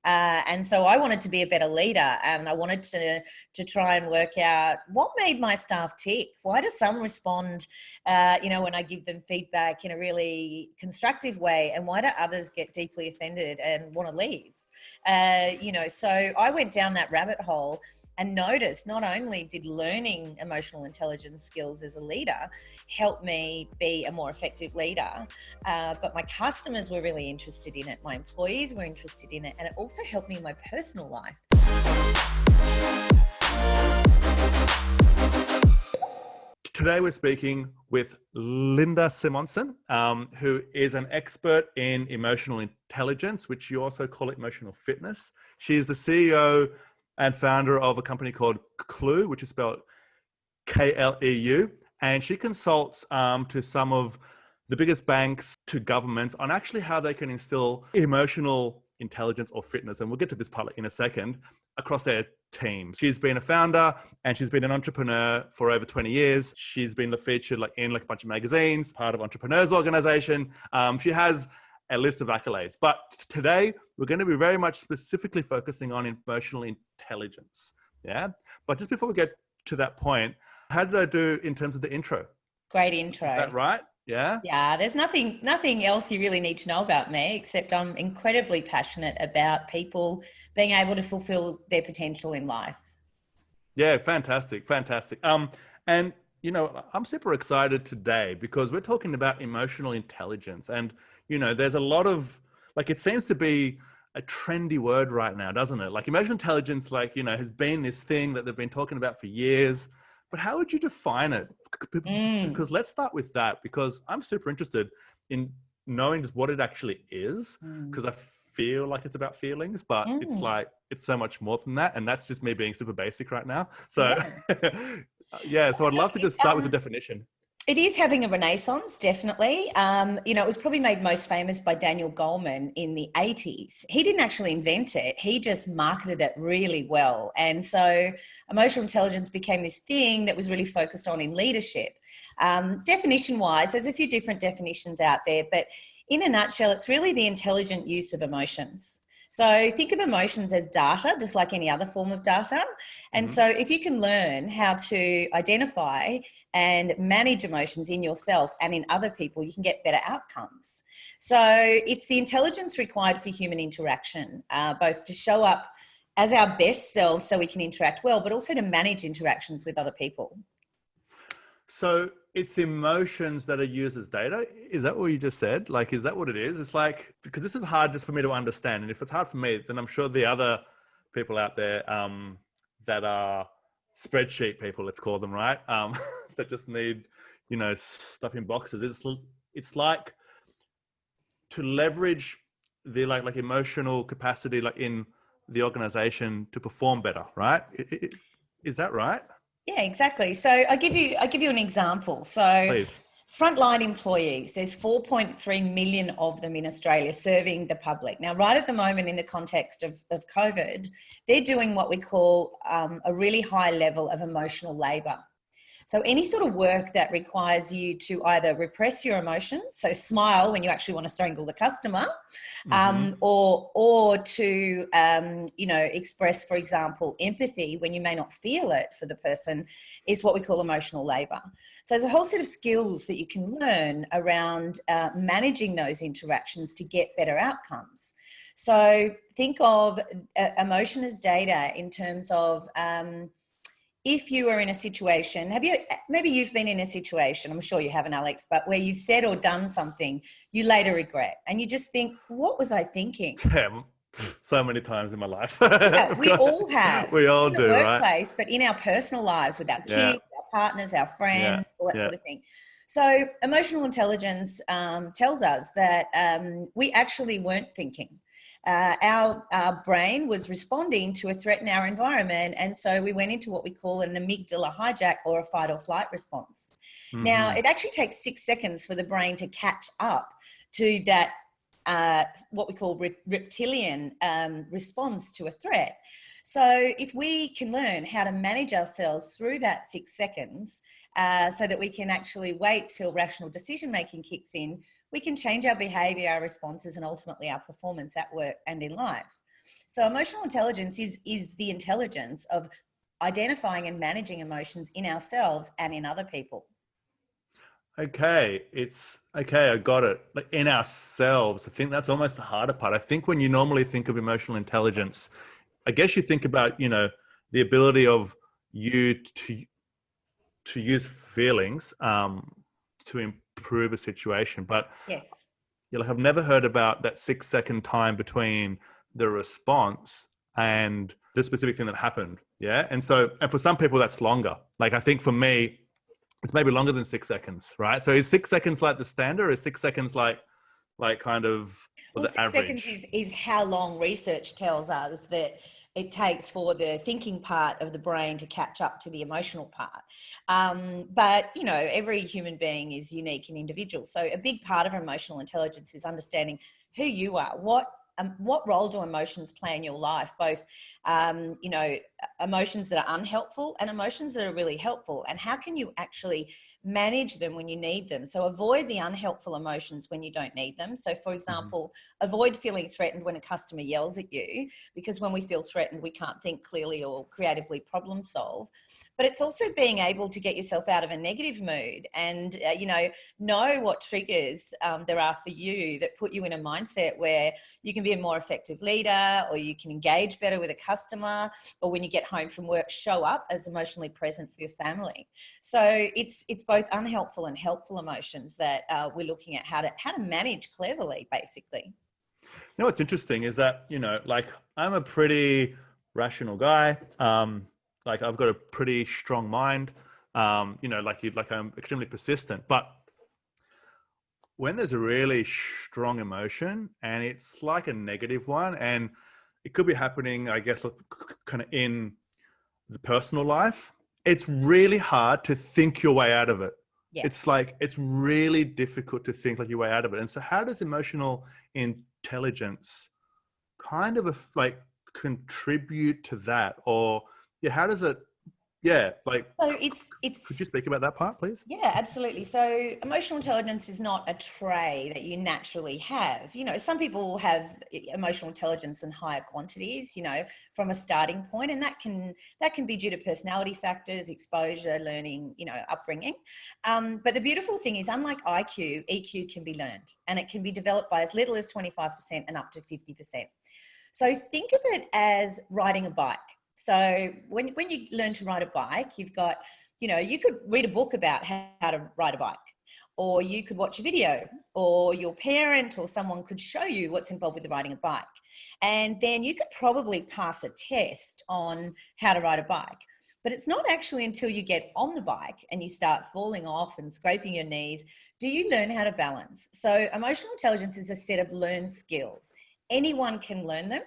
And so I wanted to be a better leader, and I wanted to try and work out what made my staff tick. Why do some respond, when I give them feedback in a really constructive way, and why do others get deeply offended and want to leave? So I went down that rabbit hole and noticed not only did learning emotional intelligence skills as a leader help me be a more effective leader, but my customers were really interested in it, my employees were interested in it, and it also helped me in my personal life. Today we're speaking with Linda Simonsen, who is an expert in emotional intelligence, which you also call emotional fitness. She is the CEO and founder of a company called Kleu, which is spelled Kleu. And she consults to some of the biggest banks, to governments, on actually how they can instill emotional intelligence or fitness, and we'll get to this part in a second, across their teams. She's been a founder and she's been an entrepreneur for over 20 years. She's been featured in a bunch of magazines, part of Entrepreneurs Organization. She has a list of accolades. But today, we're going to be very much specifically focusing on emotional intelligence. Yeah. But just before we get to that point, how did I do in terms of the intro? Great intro. Is that right? Yeah. Yeah, there's nothing else you really need to know about me, except I'm incredibly passionate about people being able to fulfill their potential in life. Yeah, fantastic. And I'm super excited today because we're talking about emotional intelligence, and there's a lot of it seems to be a trendy word right now, doesn't it? Emotional intelligence, has been this thing that they've been talking about for years. But how would you define it? Because let's start with that, because I'm super interested in knowing just what it actually is, because I feel like it's about feelings, but it's so much more than that. And that's just me being super basic right now. So so I'd love to just start with the definition. It is having a renaissance, definitely. It was probably made most famous by Daniel Goleman in the 80s. He didn't actually invent it. He just marketed it really well. And so emotional intelligence became this thing that was really focused on in leadership. Definition-wise, there's a few different definitions out there, but in a nutshell, it's really the intelligent use of emotions. So think of emotions as data, just like any other form of data. And so if you can learn how to identify and manage emotions in yourself and in other people, you can get better outcomes. So it's the intelligence required for human interaction, both to show up as our best selves so we can interact well, but also to manage interactions with other people. So it's emotions that are used as data. Is that what you just said? Is that what it is? It's because this is hard just for me to understand. And if it's hard for me, then I'm sure the other people out there that are spreadsheet people, let's call them, right? That just need, stuff in boxes. It's like to leverage the emotional capacity in the organization to perform better, right? Is that right? Yeah, exactly. So I give you an example. So please. Frontline employees, there's 4.3 million of them in Australia serving the public. Now, right at the moment in the context of COVID, they're doing what we call a really high level of emotional labour. So any sort of work that requires you to either repress your emotions, so smile when you actually want to strangle the customer, or to, express, for example, empathy when you may not feel it for the person, is what we call emotional labour. So there's a whole set of skills that you can learn around managing those interactions to get better outcomes. So think of emotion as data in terms of if you are in a situation, maybe you've been in a situation, I'm sure you haven't, Alex, but where you've said or done something you later regret, and you just think, what was I thinking? Yeah, so many times in my life. Yeah, we all have. We all do, right? In the workplace, but in our personal lives with our kids, our partners, our friends, all that sort of thing. So emotional intelligence tells us that we actually weren't thinking. Our brain was responding to a threat in our environment, and so we went into what we call an amygdala hijack, or a fight or flight response. Now, it actually takes 6 seconds for the brain to catch up to that what we call reptilian response to a threat. So if we can learn how to manage ourselves through that 6 seconds so that we can actually wait till rational decision making kicks in, we can change our behaviour, our responses, and ultimately our performance at work and in life. So emotional intelligence is the intelligence of identifying and managing emotions in ourselves and in other people. Okay, it's okay. I got it. Like in ourselves, I think that's almost the harder part. I think when you normally think of emotional intelligence, I guess you think about, the ability of you to use feelings to improve a situation. But Yes. I've never heard about that 6-second time between the response and the specific thing that happened. Yeah. And for some people that's longer. Like I think for me, it's maybe longer than 6 seconds, right? So is 6 seconds like the standard, or is 6 seconds like kind of Well, the 6 seconds average? is how long research tells us that it takes for the thinking part of the brain to catch up to the emotional part. But, every human being is unique and individual. So a big part of emotional intelligence is understanding who you are, what role do emotions play in your life, both, emotions that are unhelpful and emotions that are really helpful, and how can you actually manage them when you need them. So avoid the unhelpful emotions when you don't need them. So for example, avoid feeling threatened when a customer yells at you, because when we feel threatened, we can't think clearly or creatively problem solve. But it's also being able to get yourself out of a negative mood and, know what triggers there are for you that put you in a mindset where you can be a more effective leader, or you can engage better with a customer, or when you get home from work, show up as emotionally present for your family. So it's both unhelpful and helpful emotions that we're looking at how to manage cleverly, basically. What's interesting is that, like I'm a pretty rational guy. Like I've got a pretty strong mind. Like I'm extremely persistent. But when there's a really strong emotion and it's like a negative one, and it could be happening, I guess, kind of in the personal life, it's really hard to think your way out of it. Yeah. It's really difficult to think like your way out of it. And so how does emotional intelligence kind of contribute to that? Or how does it, So it's could you speak about that part, please? Yeah, absolutely. So emotional intelligence is not a trait that you naturally have. Some people have emotional intelligence in higher quantities, from a starting point, and that can be due to personality factors, exposure, learning, upbringing. But the beautiful thing is, unlike IQ, EQ can be learned, and it can be developed by as little as 25% and up to 50%. So think of it as riding a bike. So when you learn to ride a bike, you've got, you could read a book about how to ride a bike, or you could watch a video, or your parent or someone could show you what's involved with riding a bike. And then you could probably pass a test on how to ride a bike. But it's not actually until you get on the bike and you start falling off and scraping your knees, do you learn how to balance. So emotional intelligence is a set of learned skills. Anyone can learn them.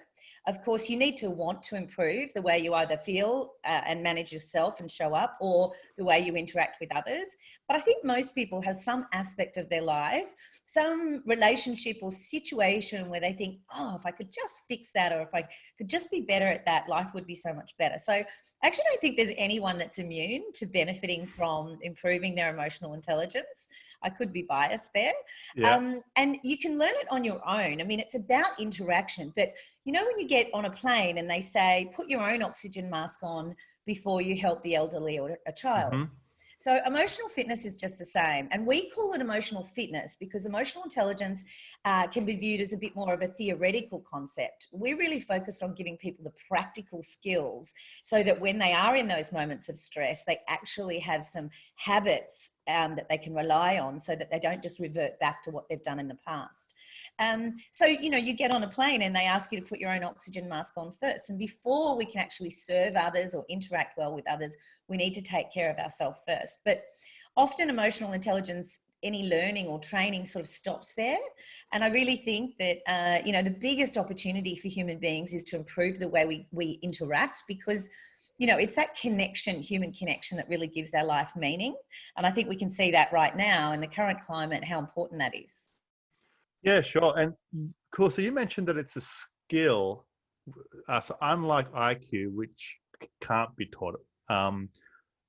Of course, you need to want to improve the way you either feel and manage yourself and show up, or the way you interact with others. But I think most people have some aspect of their life, some relationship or situation where they think, oh, if I could just fix that, or if I could just be better at that, life would be so much better. So I actually don't think there's anyone that's immune to benefiting from improving their emotional intelligence. I could be biased there. Yeah. And you can learn it on your own. I mean, it's about interaction. But when you get on a plane and they say, put your own oxygen mask on before you help the elderly or a child. So emotional fitness is just the same. And we call it emotional fitness because emotional intelligence can be viewed as a bit more of a theoretical concept. We're really focused on giving people the practical skills so that when they are in those moments of stress, they actually have some habits that they can rely on, so that they don't just revert back to what they've done in the past. So, you get on a plane and they ask you to put your own oxygen mask on first. And before we can actually serve others or interact well with others, we need to take care of ourselves first. But often emotional intelligence, any learning or training sort of stops there. And I really think that, the biggest opportunity for human beings is to improve the way we interact, because it's that connection, human connection, that really gives our life meaning. And I think we can see that right now in the current climate, how important that is. Yeah, sure. And cool. So you mentioned that it's a skill. So unlike IQ, which can't be taught,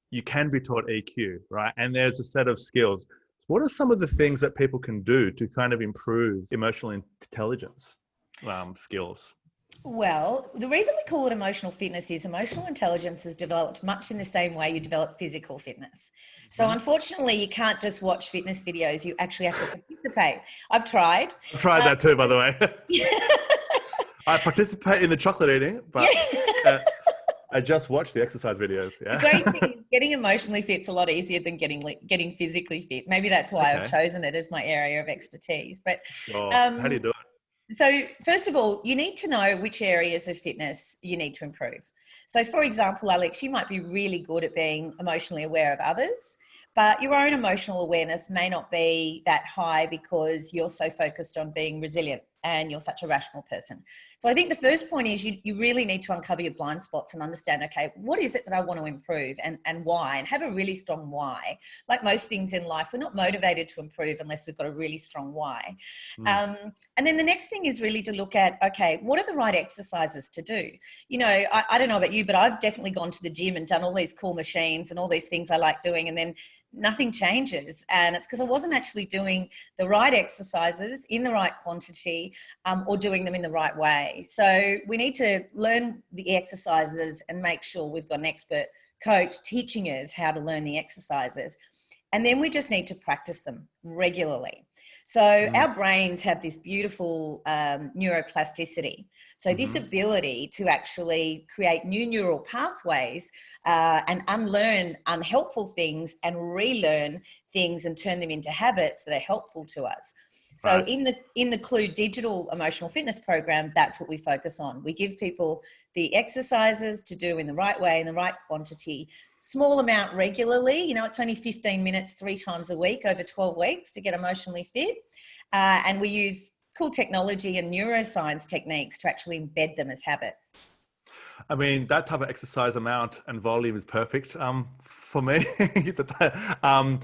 you can be taught EQ, right? And there's a set of skills. What are some of the things that people can do to kind of improve emotional intelligence skills? Well, the reason we call it emotional fitness is emotional intelligence is developed much in the same way you develop physical fitness. So Mhm. unfortunately, you can't just watch fitness videos. You actually have to participate. I've tried. I've tried Um, that too, by the way. I participate in the chocolate eating, yeah. but uh, I just watch the exercise videos. The Yeah. great thing is getting emotionally fit's a lot easier than getting physically fit. Maybe that's why I've Okay. chosen it as my area of expertise. But Sure. How do you um, do it? so first of all, you need to know which areas of fitness you need to improve. So for example, Alex, you might be really good at being emotionally aware of others, but your own emotional awareness may not be that high because you're so focused on being resilient and you're such a rational person. So I think the first point is you really need to uncover your blind spots and understand, okay, what is it that I want to improve and why, and have a really strong why. Like most things in life, we're not motivated to improve unless we've got a really strong why. Mm. And then the next thing is really to look at, okay, what are the right exercises to do? You know, I don't know about you, but I've definitely gone to the gym and done all these cool machines and all these things I like doing, and then nothing changes. And it's because I wasn't actually doing the right exercises in the right quantity, or doing them in the right way. So we need to learn the exercises and make sure we've got an expert coach teaching us how to learn the exercises. And then we just need to practice them regularly. So Mm. our brains have this beautiful neuroplasticity. So this Mm-hmm. ability to actually create new neural pathways and unlearn unhelpful things and relearn things and turn them into habits that are helpful to us. So Right. in the Kleu digital emotional fitness program, that's what we focus on. We give people the exercises to do in the right way, in the right quantity, small amount regularly. You know, it's only 15 minutes 3 times a week over 12 weeks to get emotionally fit. And we use cool technology and neuroscience techniques to actually embed them as habits. I mean, that type of exercise amount and volume is perfect for me. um,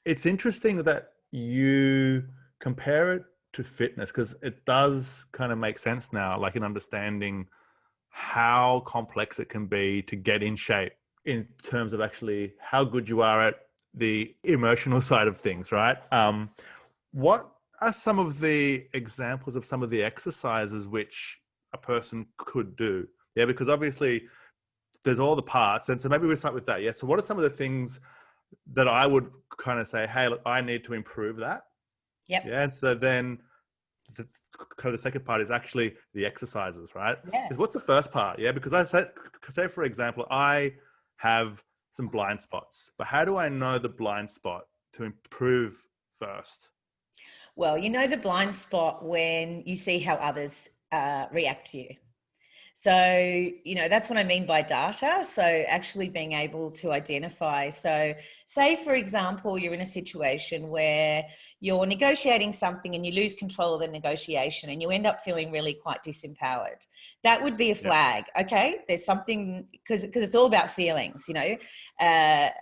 it's interesting that you compare it to fitness because it does kind of make sense now, like in understanding how complex it can be to get in shape in terms of actually how good you are at the emotional side of things, right? What are some of the examples of some of the exercises which a person could do? Yeah, because obviously there's all the parts. And so maybe we'll start with that. Yeah. So what are some of the things that I would kind of say, hey, look, I need to improve that? Yep. Yeah. And so then the, kind of the second part is actually the exercises, right? Yeah. Because what's the first part? Yeah. Because I said, say, for example, I have some blind spots, but how do I know the blind spot to improve first? Well, you know the blind spot when you see how others react to you. So, you know, that's what I mean by data. So actually being able to identify. So say, for example, you're in a situation where you're negotiating something and you lose control of the negotiation and you end up feeling really quite disempowered. That would be a Yeah. flag. Okay. There's something, because it's all about feelings, you know,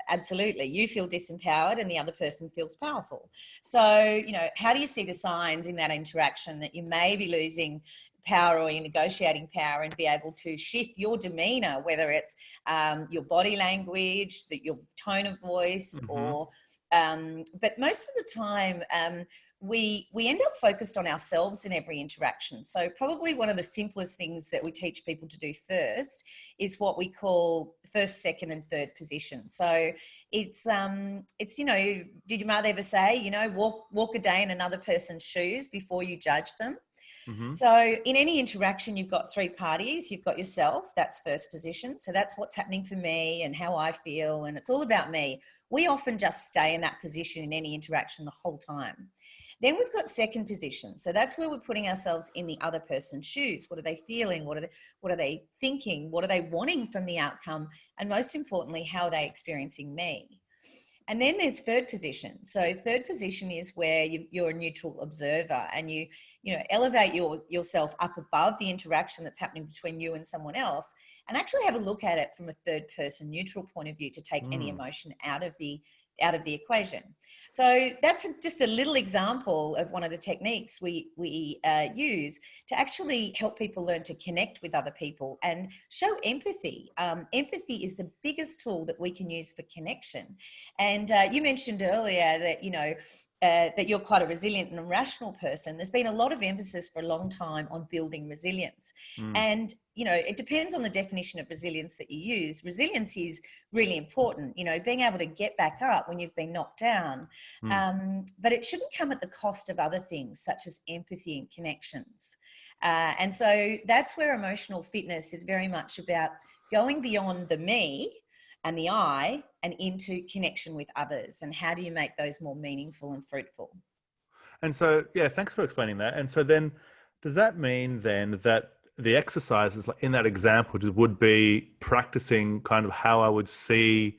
absolutely. You feel disempowered and the other person feels powerful. So, you know, how do you see the signs in that interaction that you may be losing power or your negotiating power, and be able to shift your demeanor, whether it's your body language, your tone of voice, Mm-hmm. or but most of the time we end up focused on ourselves in every interaction. So probably one of the simplest things that we teach people to do first is what we call first, second, and third position. So it's you know, did your mother ever say, you know, walk a day in another person's shoes before you judge them? Mm-hmm. So in any interaction, you've got three parties. You've got yourself, that's first position. So that's what's happening for me and how I feel. And it's all about me. We often just stay in that position in any interaction the whole time. Then we've got second position. So that's where we're putting ourselves in the other person's shoes. What are they feeling? What are they thinking? What are they wanting from the outcome? And most importantly, how are they experiencing me? And then there's third position. So third position is where you're a neutral observer, and you elevate yourself up above the interaction that's happening between you and someone else, and actually have a look at it from a third person neutral point of view to take any Mm. emotion out of the equation. So that's just a little example of one of the techniques we use to actually help people learn to connect with other people and show empathy. Empathy is the biggest tool that we can use for connection. And you mentioned earlier that, you know, that you're quite a resilient and a rational person, there's been a lot of emphasis for a long time on building resilience. And, you know, it depends on the definition of resilience that you use. Resilience is really important, you know, being able to get back up when you've been knocked down. But it shouldn't come at the cost of other things such as empathy and connections. And so that's where emotional fitness is very much about going beyond the me and the I and into connection with others. And how do you make those more meaningful and fruitful? And so, yeah, thanks for explaining that. And so then, does that mean then that the exercises like in that example would be practicing kind of how I would see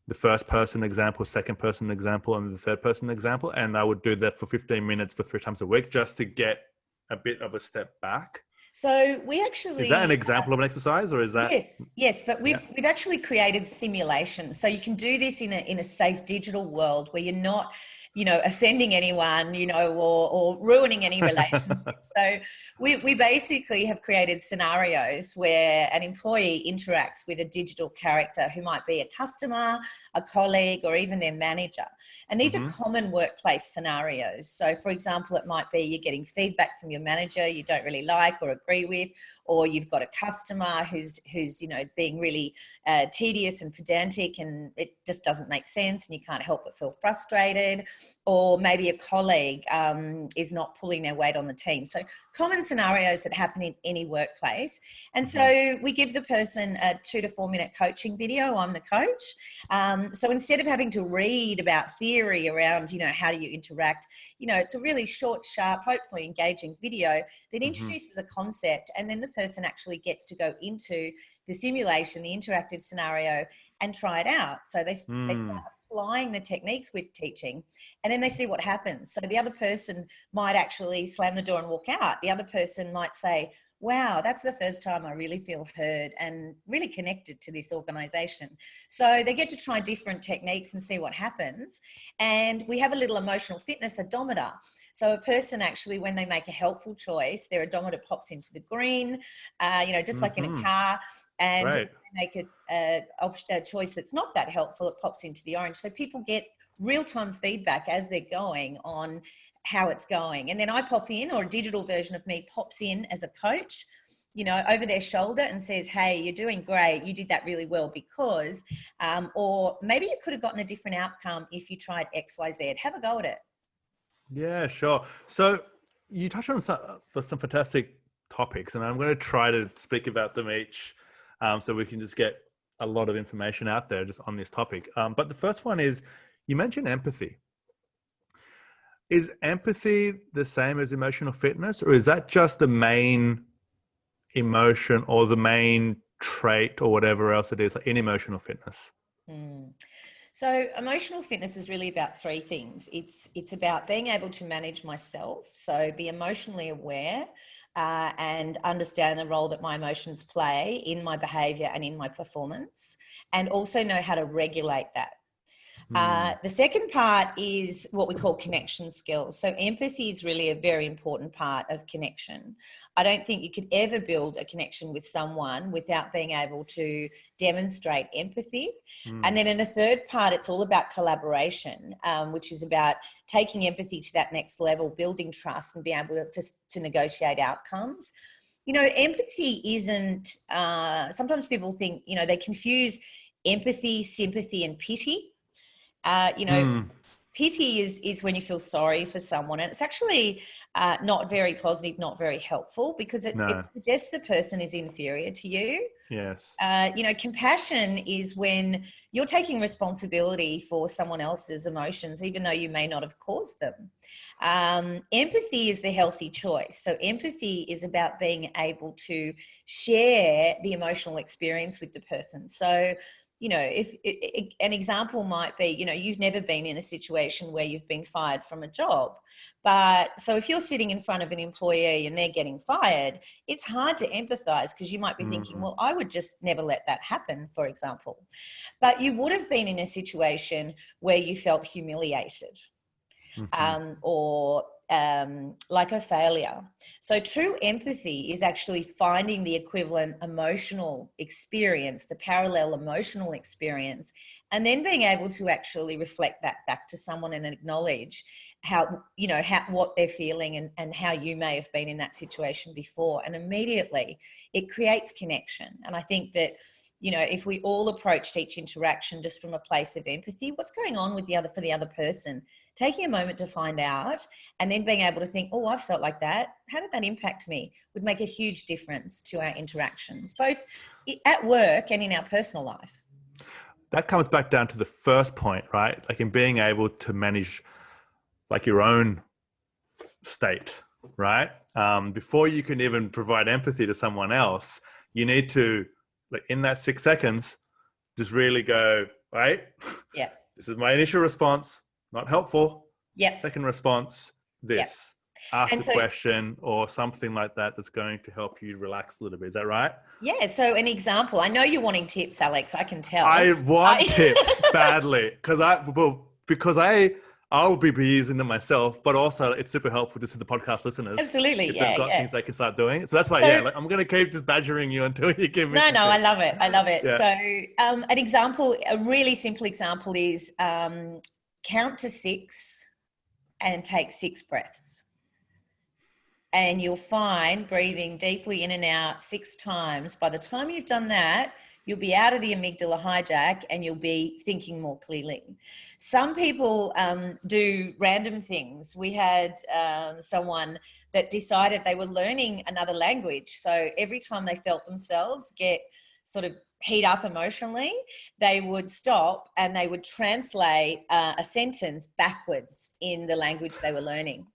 the first person example, second person example, and the third person example? And I would do that for 15 minutes for 3 times a week just to get a bit of a step back? So we actually... Is that an example of an exercise, or is that... Yes, but we've actually created simulations. So you can do this in a safe digital world where you're not, you know, offending anyone, you know, or ruining any relationship. So we basically have created scenarios where an employee interacts with a digital character who might be a customer, a colleague, or even their manager. And these are common workplace scenarios. So for example, it might be you're getting feedback from your manager you don't really like or agree with, or you've got a customer who's you know, being really tedious and pedantic, and it just doesn't make sense and you can't help but feel frustrated. Or maybe a colleague is not pulling their weight on the team. So common scenarios that happen in any workplace. And so we give the person a 2 to 4 minute coaching video. I'm the coach. So instead of having to read about theory around, you know, how do you interact, you know, it's a really short, sharp, hopefully engaging video that introduces a concept, and then the person actually gets to go into the simulation, the interactive scenario, and try it out. So they start applying the techniques we're teaching, and then they see what happens. So the other person might actually slam the door and walk out. The other person might say, wow, that's the first time I really feel heard and really connected to this organization. So they get to try different techniques and see what happens. And we have a little emotional fitness odometer. So a person actually, when they make a helpful choice, their odometer pops into the green, you know, just like in a car. And if they make a choice that's not that helpful, it pops into the orange. So people get real-time feedback as they're going on how it's going. And then I pop in, or a digital version of me pops in as a coach, you know, over their shoulder and says, hey, you're doing great. You did that really well because, or maybe you could have gotten a different outcome if you tried X, Y, Z. Have a go at it. Yeah, sure. So you touched on some fantastic topics, and I'm going to try to speak about them each so we can just get a lot of information out there just on this topic. But the first one is, you mentioned empathy. Is empathy the same as emotional fitness, or is that just the main emotion or the main trait or whatever else it is in emotional fitness? So emotional fitness is really about 3 things. It's about being able to manage myself, so be emotionally aware and understand the role that my emotions play in my behavior and in my performance, and also know how to regulate that. The second part is what we call connection skills. So empathy is really a very important part of connection. I don't think you could ever build a connection with someone without being able to demonstrate empathy. And then in the third part, it's all about collaboration, which is about taking empathy to that next level, building trust and being able to negotiate outcomes. You know, empathy isn't, sometimes people think, you know, they confuse empathy, sympathy and pity. You know, pity is when you feel sorry for someone, and it's actually not very positive, not very helpful, because it suggests the person is inferior to you. Yes. You know, compassion is when you're taking responsibility for someone else's emotions, even though you may not have caused them. Empathy is the healthy choice. So empathy is about being able to share the emotional experience with the person. So, you know, if an example might be, you know, you've never been in a situation where you've been fired from a job. But so if you're sitting in front of an employee and they're getting fired, it's hard to empathize, because you might be thinking, well, I would just never let that happen, for example. But you would have been in a situation where you felt humiliated. Or like a failure. So true empathy is actually finding the equivalent emotional experience, the parallel emotional experience, and then being able to actually reflect that back to someone and acknowledge what they're feeling and how you may have been in that situation before. And immediately it creates connection. And I think that, if we all approached each interaction just from a place of empathy, what's going on for the other person, taking a moment to find out, and then being able to think, oh, I felt like that. How did that impact me? Would make a huge difference to our interactions, both at work and in our personal life. That comes back down to the first point, right? Like in being able to manage like your own state, right? Before you can even provide empathy to someone else, you need to, like in that 6 seconds, just really go, right? Yeah. This is my initial response, not helpful. Yeah. Second response, this. Yeah. Ask a question or something like that that's going to help you relax a little bit. Is that right? Yeah. So an example, I know you're wanting tips, Alex. I can tell. I want tips badly because I'll be using them myself, but also it's super helpful just to the podcast listeners. Absolutely. If they've got things they can start doing. So that's why, I'm going to keep just badgering you until you give me. No, I love it. I love it. Yeah. So an example, a really simple example is count to 6 and take 6 breaths. And you'll find breathing deeply in and out 6 times. By the time you've done that, you'll be out of the amygdala hijack and you'll be thinking more clearly. Some people do random things. We had someone that decided they were learning another language. So every time they felt themselves get sort of heat up emotionally, they would stop and they would translate a sentence backwards in the language they were learning.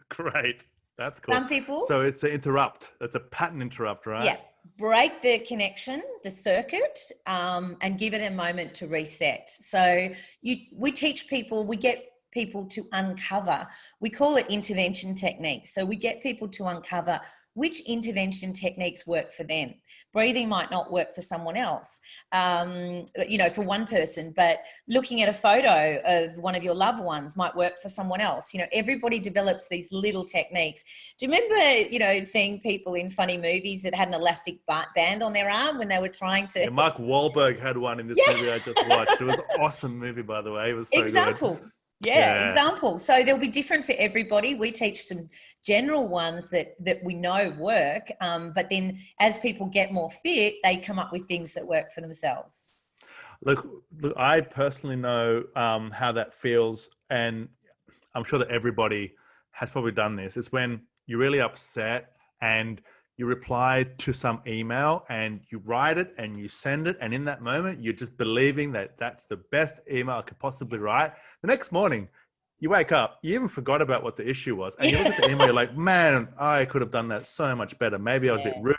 Great. That's cool. Some people. So it's an interrupt. It's a pattern interrupt, right? Yeah. Break the connection, the circuit, and give it a moment to reset. So we teach people, we get people to uncover, we call it intervention techniques. So we get people to uncover which intervention techniques work for them. Breathing might not work for someone else, for one person, but looking at a photo of one of your loved ones might work for someone else. Everybody develops these little techniques. Do you remember, seeing people in funny movies that had an elastic band on their arm when they were trying to... Yeah, Mark Wahlberg had one in this movie I just watched. It was an awesome movie, by the way. It was so good. Yeah, example. So they'll be different for everybody. We teach some general ones that we know work, but then as people get more fit, they come up with things that work for themselves. Look, I personally know how that feels, and I'm sure that everybody has probably done this. It's when you're really upset and you reply to some email and you write it and you send it. And in that moment, you're just believing that that's the best email I could possibly write. The next morning, you wake up, you even forgot about what the issue was. And you look at the email, you're like, man, I could have done that so much better. Maybe I was a bit rude.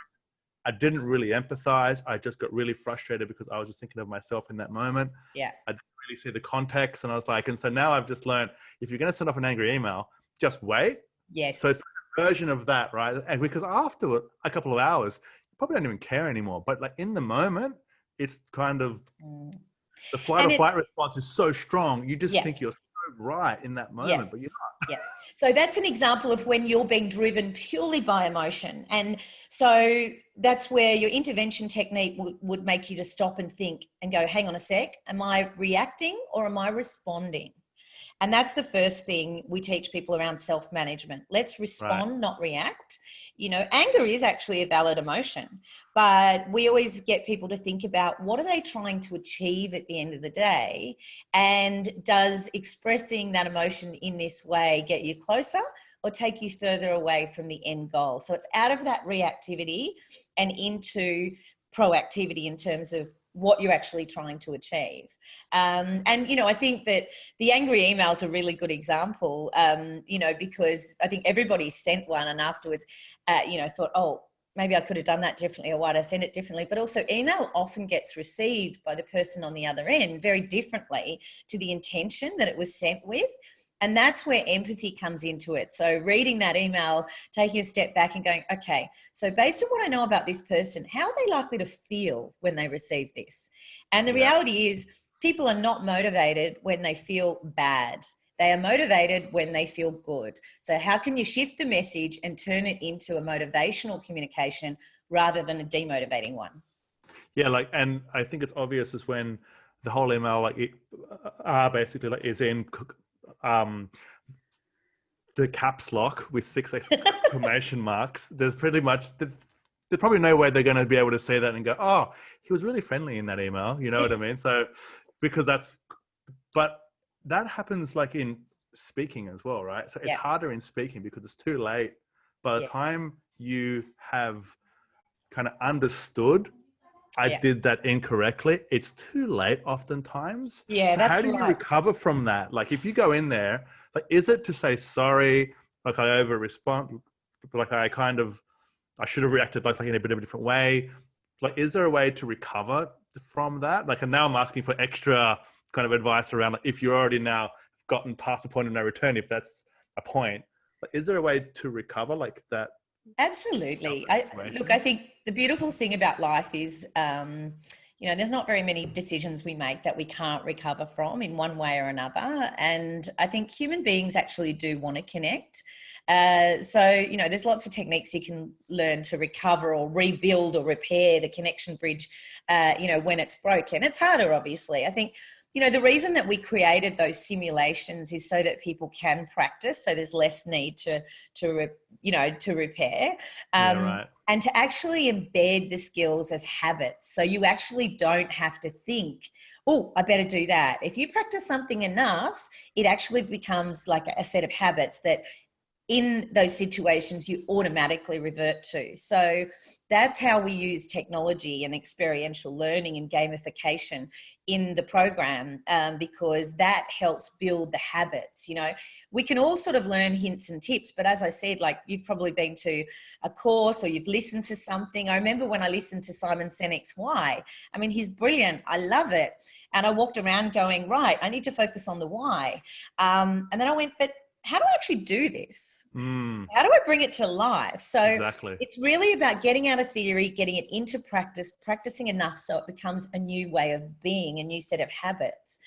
I didn't really empathize. I just got really frustrated because I was just thinking of myself in that moment. Yeah. I didn't really see the context. And I was like, and so now I've just learned, if you're going to send off an angry email, just wait. Yes. So it's a version of that, right? And because after a couple of hours, you probably don't even care anymore. But like in the moment, it's kind of the flight or fight response is so strong. You just think you're so right in that moment, but you're not. Yeah. So that's an example of when you're being driven purely by emotion. And so that's where your intervention technique would make you to stop and think and go, hang on a sec, am I reacting or am I responding? And that's the first thing we teach people around self-management. Let's respond, not react. Anger is actually a valid emotion, but we always get people to think about what are they trying to achieve at the end of the day? And does expressing that emotion in this way get you closer or take you further away from the end goal? So it's out of that reactivity and into proactivity in terms of what you're actually trying to achieve. I think that the angry email is a really good example, because I think everybody sent one and afterwards, thought, oh, maybe I could have done that differently or why did I send it differently? But also email often gets received by the person on the other end very differently to the intention that it was sent with. And that's where empathy comes into it. So reading that email, taking a step back and going, okay, so based on what I know about this person, how are they likely to feel when they receive this? And the reality is people are not motivated when they feel bad. They are motivated when they feel good. So how can you shift the message and turn it into a motivational communication rather than a demotivating one? Yeah, like, and I think it's obvious is when the whole email, like, it, basically, like, is in the caps lock with 6 exclamation marks. There's pretty much there's probably no way they're going to be able to see that and go, "Oh, he was really friendly in that email." You know what I mean? So, because but that happens like in speaking as well, right? So it's harder in speaking because it's too late. By the time you have kind of understood, I did that incorrectly, it's too late oftentimes. Yeah, so that's how do you recover from that? Like, if you go in there, like, is it to say sorry, like I over respond, like I should have reacted like in a bit of a different way? Like, is there a way to recover from that? Like, and now I'm asking for extra kind of advice around, like, if you're already now gotten past the point of no return, if that's a point, but is there a way to recover like that? Absolutely. I think the beautiful thing about life is, there's not very many decisions we make that we can't recover from in one way or another. And I think human beings actually do want to connect. There's lots of techniques you can learn to recover or rebuild or repair the connection bridge, when it's broken. It's harder, obviously. I think, the reason that we created those simulations is so that people can practice. So there's less need to repair. And to actually embed the skills as habits. So you actually don't have to think, oh, I better do that. If you practice something enough, it actually becomes like a set of habits that in those situations you automatically revert to. So that's how we use technology and experiential learning and gamification in the program, because that helps build the habits. We can all sort of learn hints and tips, but as I said, like, you've probably been to a course or you've listened to something. I remember when I listened to Simon Sinek's Why. I mean, he's brilliant. I love it. And I walked around going, right, I need to focus on the why. And then I went, but how do I actually do this? How do I bring it to life? So it's really about getting out of theory, getting it into practice, practicing enough so it becomes a new way of being, a new set of habits.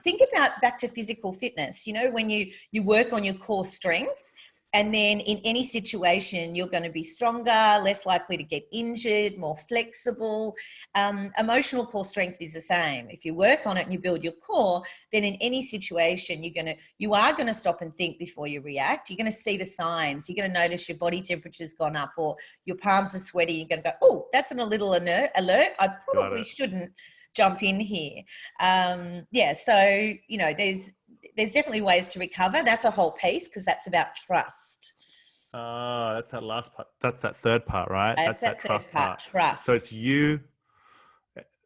Think about back to physical fitness, when you work on your core strength, and then in any situation, you're going to be stronger, less likely to get injured, more flexible. Emotional core strength is the same. If you work on it and you build your core, then in any situation, you are going to stop and think before you react. You're going to see the signs. You're going to notice your body temperature's gone up or your palms are sweaty. You're going to go, oh, that's a little alert. I probably shouldn't jump in here. There's definitely ways to recover. That's a whole piece because that's about trust. Oh, that's that last part. That's that third part, right? That's that trust part. Trust. So it's you,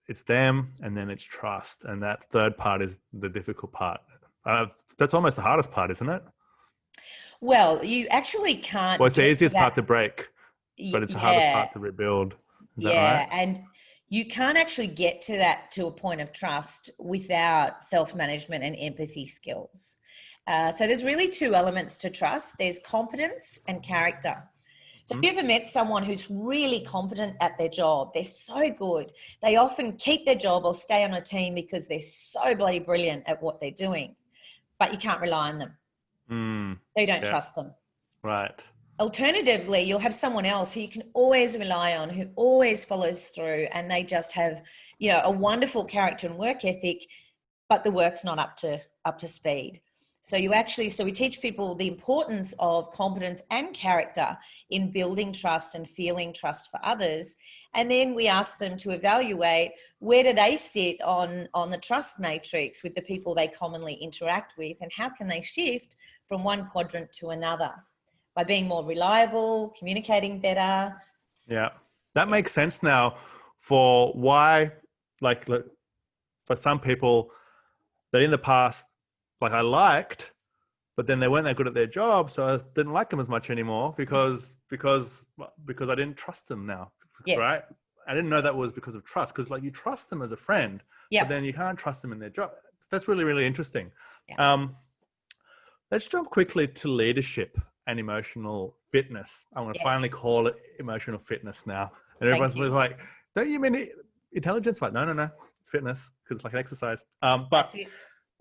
it's them, and then it's trust. And that third part is the difficult part. That's almost the hardest part, isn't it? Well, you actually can't. Well, it's the easiest part to break, but it's the hardest part to rebuild. Is that right? And you can't actually get to a point of trust without self-management and empathy skills. So there's really two elements to trust. There's competence and character. So have you ever met someone who's really competent at their job? They're so good. They often keep their job or stay on a team because they're so bloody brilliant at what they're doing, but you can't rely on them. So you don't trust them. Right. Alternatively, you'll have someone else who you can always rely on, who always follows through, and they just have, a wonderful character and work ethic, but the work's not up to speed. So we teach people the importance of competence and character in building trust and feeling trust for others. And then we ask them to evaluate where do they sit on the trust matrix with the people they commonly interact with, and how can they shift from one quadrant to another by being more reliable, communicating better. Yeah, that makes sense now for why, like for some people that in the past, like I liked, but then they weren't that good at their job, so I didn't like them as much anymore because I didn't trust them now, right? I didn't know that was because of trust, because like you trust them as a friend, but then you can't trust them in their job. That's really, really interesting. Yeah. Let's jump quickly to leadership and emotional fitness. I'm going to finally call it emotional fitness now. And everyone's like, don't you mean intelligence? Like, no, it's fitness because it's like an exercise. But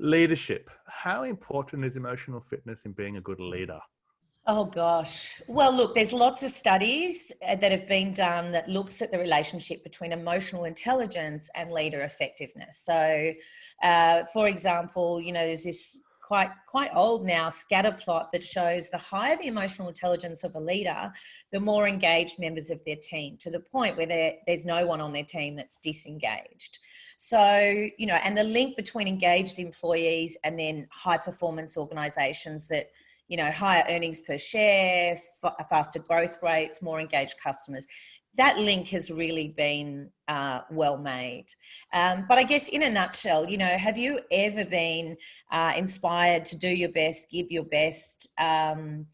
leadership. How important is emotional fitness in being a good leader? Oh gosh. Well, look, there's lots of studies that have been done that looks at the relationship between emotional intelligence and leader effectiveness. So, for example, there's this quite old now scatter plot that shows the higher the emotional intelligence of a leader, the more engaged members of their team, to the point where there's no one on their team that's disengaged. So, and the link between engaged employees and then high performance organizations that higher earnings per share, faster growth rates, more engaged customers. That link has really been well made. But I guess in a nutshell, have you ever been inspired to do your best, give your best by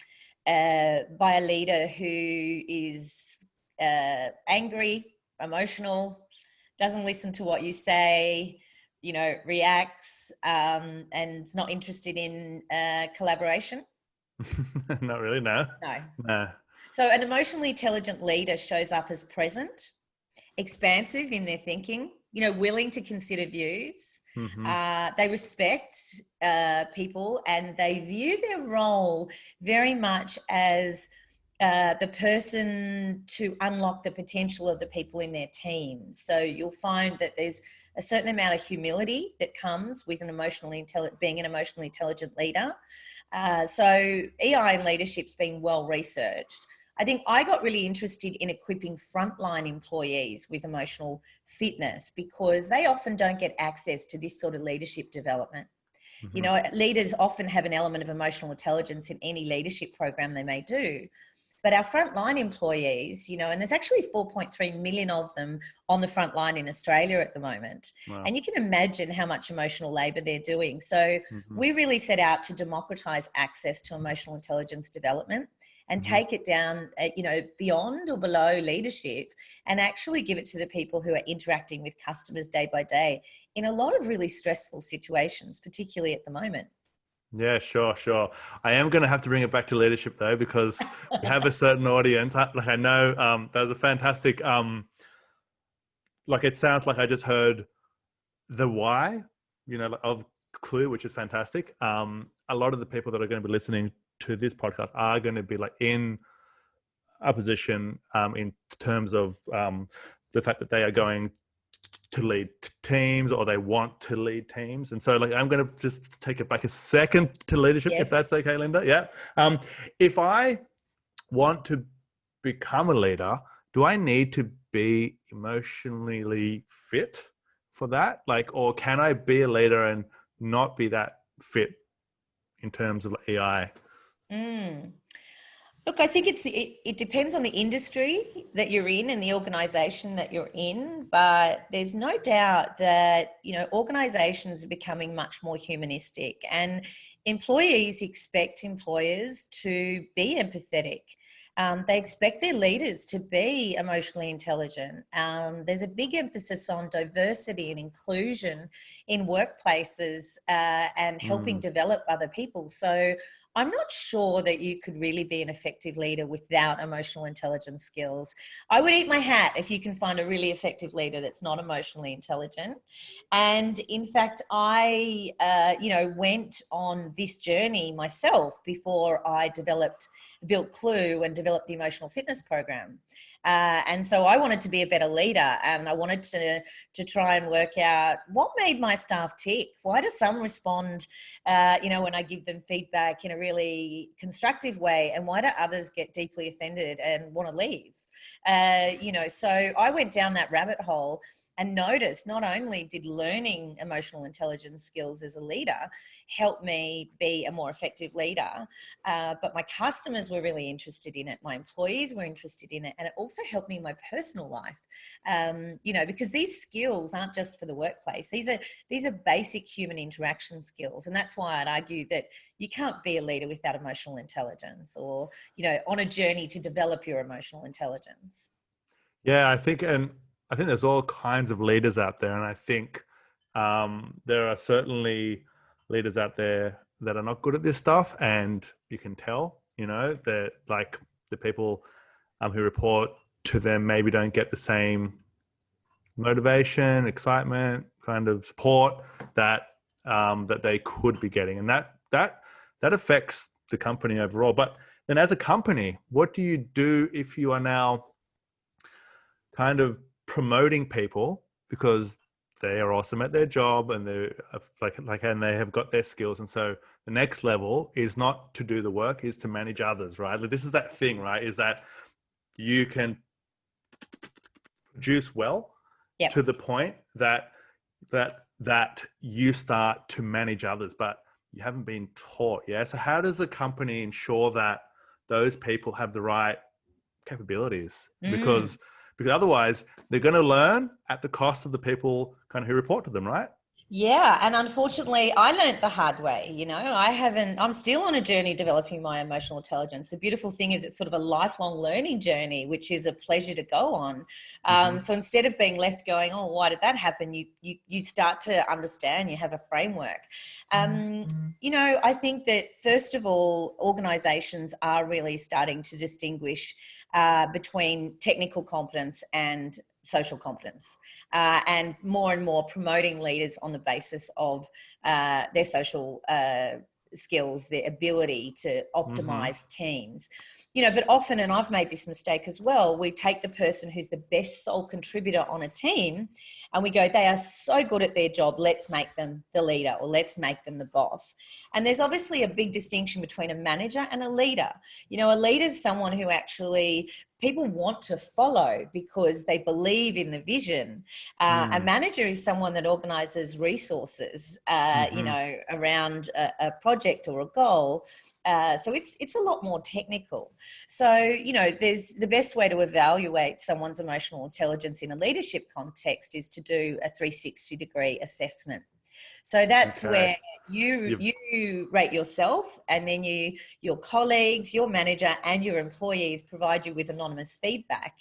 a leader who is angry, emotional, doesn't listen to what you say, reacts, and is not interested in collaboration? Not really, no. No. So an emotionally intelligent leader shows up as present, expansive in their thinking, willing to consider views. They respect people, and they view their role very much as the person to unlock the potential of the people in their team. So you'll find that there's a certain amount of humility that comes with being an emotionally intelligent leader. So EI in leadership's been well researched. I think I got really interested in equipping frontline employees with emotional fitness because they often don't get access to this sort of leadership development. Leaders often have an element of emotional intelligence in any leadership program they may do. But our frontline employees, and there's actually 4.3 million of them on the front line in Australia at the moment. Wow. And you can imagine how much emotional labour they're doing. So we really set out to democratise access to emotional intelligence development and take it down, beyond or below leadership, and actually give it to the people who are interacting with customers day by day in a lot of really stressful situations, particularly at the moment. Yeah, sure. I am going to have to bring it back to leadership though, because we have a certain audience. I know there's a fantastic, it sounds like I just heard the why, of Kleu, which is fantastic. A lot of the people that are going to be listening to this podcast are going to be in a position in terms of the fact that they are going to lead teams, or they want to lead teams. And so I'm going to just take it back a second to leadership, if that's okay, Linda. Yeah. If I want to become a leader, do I need to be emotionally fit for that? Or can I be a leader and not be that fit in terms of EI? Look, I think it depends on the industry that you're in and the organisation that you're in, but there's no doubt that, organisations are becoming much more humanistic, and employees expect employers to be empathetic. They expect their leaders to be emotionally intelligent. There's a big emphasis on diversity and inclusion in workplaces and helping develop other people. So I'm not sure that you could really be an effective leader without emotional intelligence skills. I would eat my hat if you can find a really effective leader that's not emotionally intelligent. And in fact, I, went on this journey myself before I built Kleu and developed the emotional fitness program. And so I wanted to be a better leader, and I wanted to try and work out what made my staff tick. Why do some respond, when I give them feedback in a really constructive way, and why do others get deeply offended and want to leave? So I went down that rabbit hole and noticed not only did learning emotional intelligence skills as a leader help me be a more effective leader, but my customers were really interested in it. My employees were interested in it. And it also helped me in my personal life, because these skills aren't just for the workplace. These are basic human interaction skills. And that's why I'd argue that you can't be a leader without emotional intelligence, or, on a journey to develop your emotional intelligence. Yeah, I think there's all kinds of leaders out there. And I think there are certainly leaders out there that are not good at this stuff. And you can tell, that the people who report to them maybe don't get the same motivation, excitement, kind of support that that they could be getting, and that affects the company overall. But then, as a company, what do you do if you are now kind of promoting people because they are awesome at their job and they're and they have got their skills, and so the next level is not to do the work, is to manage others, right? Like, this is that thing, right? Is that you can produce well to the point that you start to manage others, but you haven't been taught. Yeah. So how does a company ensure that those people have the right capabilities? Because otherwise they're going to learn at the cost of the people kind of who report to them, right? Yeah. And unfortunately, I learned the hard way. I'm still on a journey developing my emotional intelligence. The beautiful thing is it's sort of a lifelong learning journey, which is a pleasure to go on. So instead of being left going, oh, why did that happen? You start to understand, you have a framework. I think that first of all, organizations are really starting to distinguish between technical competence and social competence, and more promoting leaders on the basis of their social skills, their ability to optimize teams. But often, and I've made this mistake as well, we take the person who's the best sole contributor on a team and we go, they are so good at their job, let's make them the leader or let's make them the boss. And there's obviously a big distinction between a manager and a leader. A leader is someone who actually people want to follow because they believe in the vision. A manager is someone that organizes resources, around a project or a goal. So it's a lot more technical. So, there's the best way to evaluate someone's emotional intelligence in a leadership context is to do a 360-degree assessment. So that's where you rate yourself, and then your colleagues, your manager and your employees provide you with anonymous feedback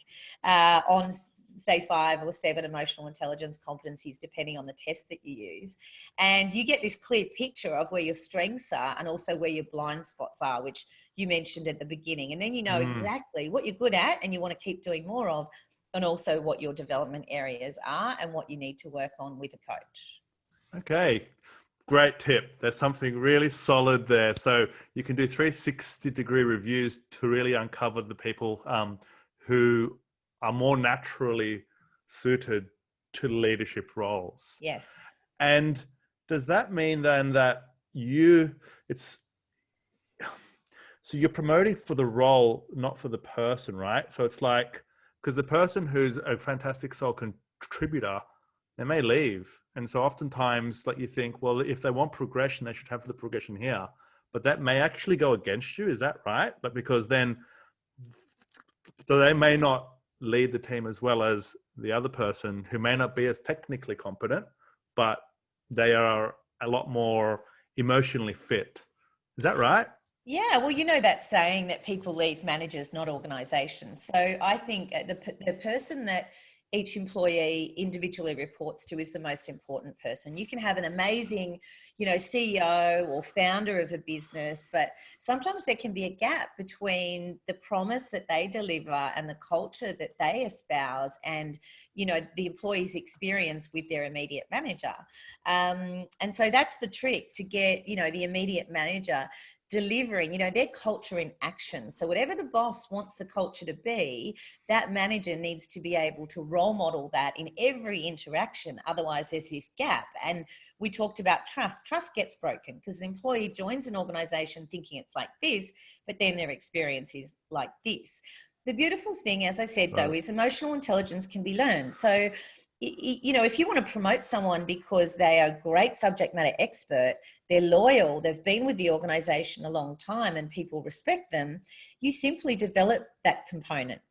on say 5 or 7 emotional intelligence competencies, depending on the test that you use. And you get this clear picture of where your strengths are and also where your blind spots are, which you mentioned at the beginning. And then you know exactly what you're good at and you want to keep doing more of, and also what your development areas are and what you need to work on with a coach. Okay. Great tip. There's something really solid there. So you can do 360-degree reviews to really uncover the people who are more naturally suited to leadership roles. Yes. And does that mean then that so you're promoting for the role, not for the person, right? So it's like, because the person who's a fantastic sole contributor, they may leave. And so oftentimes, like, you think, well, if they want progression, they should have the progression here. But that may actually go against you. Is that right? But because then so they may not lead the team as well as the other person who may not be as technically competent, but they are a lot more emotionally fit. Is that right? Yeah, well, that saying that people leave managers, not organizations. So I think the person that each employee individually reports to is the most important person. You can have an amazing, CEO or founder of a business, but sometimes there can be a gap between the promise that they deliver and the culture that they espouse and, the employee's experience with their immediate manager. And so that's the trick, to get, the immediate manager delivering, their culture in action. So whatever the boss wants the culture to be, that manager needs to be able to role model that in every interaction. Otherwise there's this gap. And we talked about trust. Trust gets broken because an employee joins an organization thinking it's like this, but then their experience is like this. The beautiful thing, as I said, though, is emotional intelligence can be learned. So if you want to promote someone because they are a great subject matter expert, they're loyal, they've been with the organization a long time and people respect them, you simply develop that component.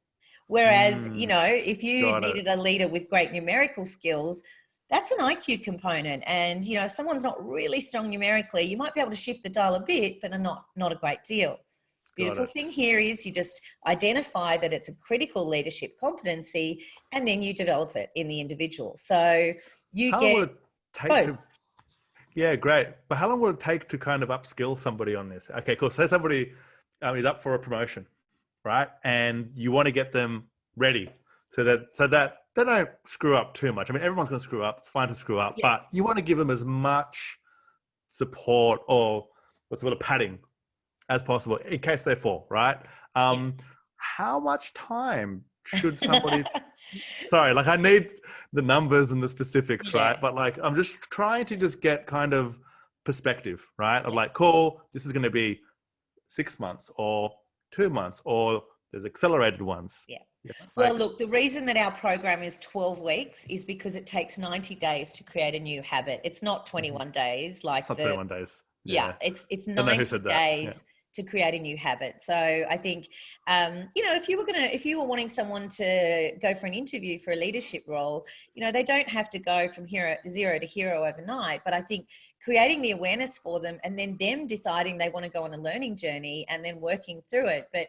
Whereas, if you needed a leader with great numerical skills, that's an IQ component. And, if someone's not really strong numerically, you might be able to shift the dial a bit, but not a great deal. Beautiful thing here is you just identify that it's a critical leadership competency and then you develop it in the individual. So you get both. Yeah, great. But how long will it take to kind of upskill somebody on this? Okay, cool. Say somebody is up for a promotion, right? And you want to get them ready so that they don't screw up too much. I mean, everyone's going to screw up. It's fine to screw up, but you want to give them as much support or what's the word, padding as possible in case they fall, right? How much time should somebody, sorry, like I need the numbers and the specifics, right? But like, I'm just trying to just get kind of perspective, right? Of like, cool, this is going to be 6 months or 2 months, or there's accelerated ones. Well, look, the reason that our program is 12 weeks is because it takes 90 days to create a new habit. It's not 21 days like it's not 21 days. It's 90 days to create a new habit. So I think, if you were wanting someone to go for an interview for a leadership role, they don't have to go from zero to hero overnight. But I think creating the awareness for them and then them deciding they want to go on a learning journey and then working through it. But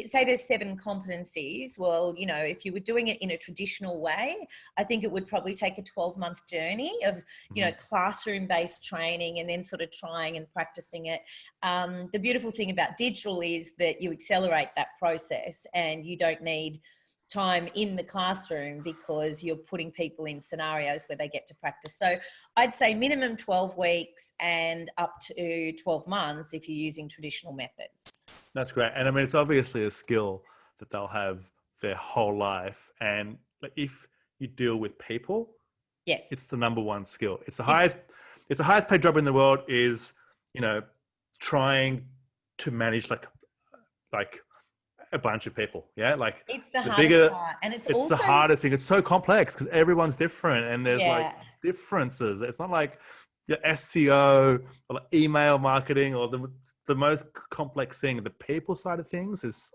say there's 7 competencies. Well, if you were doing it in a traditional way, I think it would probably take a 12-month journey of, classroom-based training and then sort of trying and practicing it. The beautiful thing about digital is that you accelerate that process and you don't need time in the classroom because you're putting people in scenarios where they get to practice. So I'd say minimum 12 weeks and up to 12 months if you're using traditional methods. That's great. And I mean, it's obviously a skill that they'll have their whole life. And like, if you deal with people, it's the number one skill. It's the highest paid job in the world is, trying to manage like a bunch of people. Like it's the hardest part. And it's also the hardest thing. It's so complex because everyone's different and there's like differences. It's not like your SEO or like email marketing or the most complex thing. The people side of things is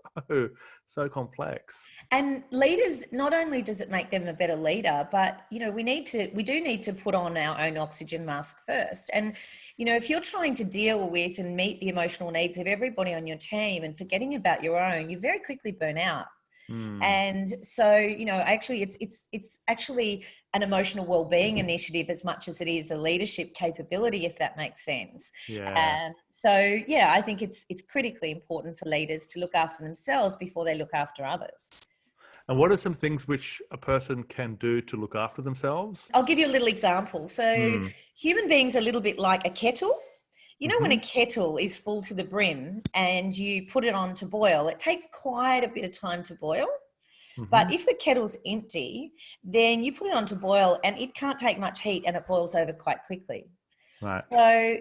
so complex. And leaders, not only does it make them a better leader, but we do need to put on our own oxygen mask first. And if you're trying to deal with and meet the emotional needs of everybody on your team and forgetting about your own, you very quickly burn out. And so, actually it's actually an emotional well-being initiative as much as it is a leadership capability, if that makes sense. I think it's critically important for leaders to look after themselves before they look after others. And what are some things which a person can do to look after themselves? I'll give you a little example. So human beings are a little bit like a kettle. When a kettle is full to the brim and you put it on to boil, it takes quite a bit of time to boil. But if the kettle's empty, then you put it on to boil and it can't take much heat and it boils over quite quickly. Right. So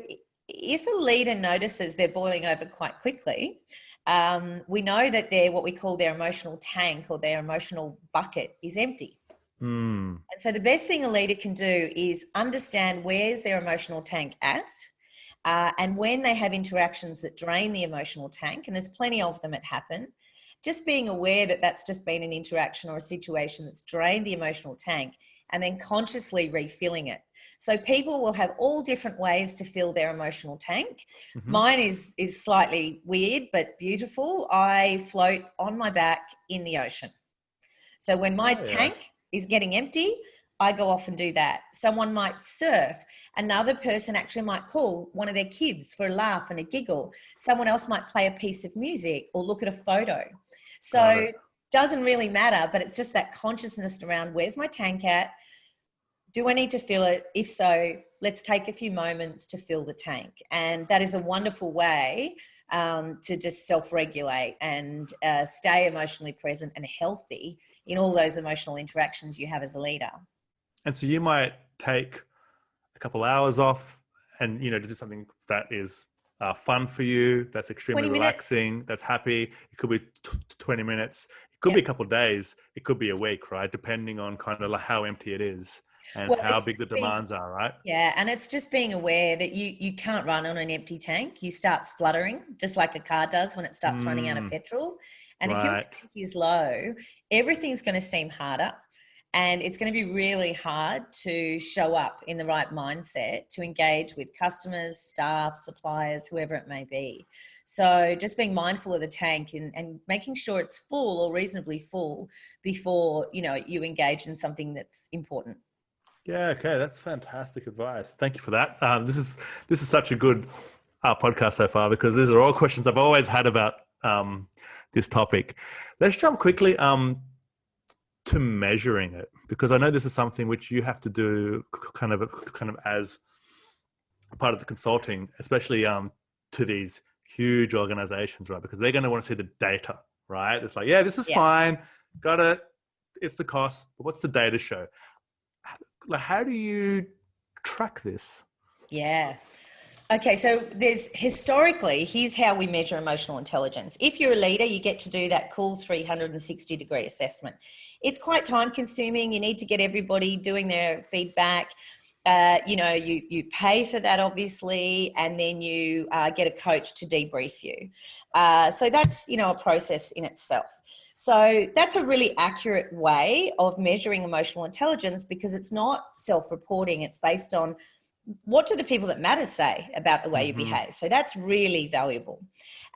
if a leader notices they're boiling over quite quickly, we know that what we call their emotional tank or their emotional bucket is empty. And so the best thing a leader can do is understand where's their emotional tank at. And when they have interactions that drain the emotional tank, and there's plenty of them that happen, just being aware that that's just been an interaction or a situation that's drained the emotional tank and then consciously refilling it. So people will have all different ways to fill their emotional tank. Mine is slightly weird, but beautiful. I float on my back in the ocean. So when my tank is getting empty, I go off and do that. Someone might surf. Another person actually might call one of their kids for a laugh and a giggle. Someone else might play a piece of music or look at a photo. So it doesn't really matter, but it's just that consciousness around where's my tank at? Do I need to fill it? If so, let's take a few moments to fill the tank. And that is a wonderful way to just self-regulate and stay emotionally present and healthy in all those emotional interactions you have as a leader. And so you might take a couple hours off and, to do something that is fun for you, that's extremely relaxing, that's happy. It could be 20 minutes. It could be a couple of days. It could be a week, right? Depending on kind of like how empty it is and how big the demands are, right? Yeah. And it's just being aware that you can't run on an empty tank. You start spluttering just like a car does when it starts running out of petrol. And if your tank is low, everything's going to seem harder. And it's going to be really hard to show up in the right mindset to engage with customers, staff, suppliers, whoever it may be. So just being mindful of the tank and making sure it's full or reasonably full before, you engage in something that's important. Yeah. Okay. That's fantastic advice. Thank you for that. This is such a good podcast so far because these are all questions I've always had about this topic. Let's jump quickly to measuring it, because I know this is something which you have to do kind of as part of the consulting, especially to these huge organizations, right? Because they're going to want to see the data, right? It's like, yeah, this is fine, got it. It's the cost, but what's the data show? Like, how do you track this? Yeah. Okay, so here's how we measure emotional intelligence. If you're a leader, you get to do that cool 360-degree assessment. It's quite time consuming. You need to get everybody doing their feedback. You pay for that, obviously, and then you get a coach to debrief you. So that's, a process in itself. So that's a really accurate way of measuring emotional intelligence because it's not self-reporting. It's based on what do the people that matter say about the way you behave? So that's really valuable.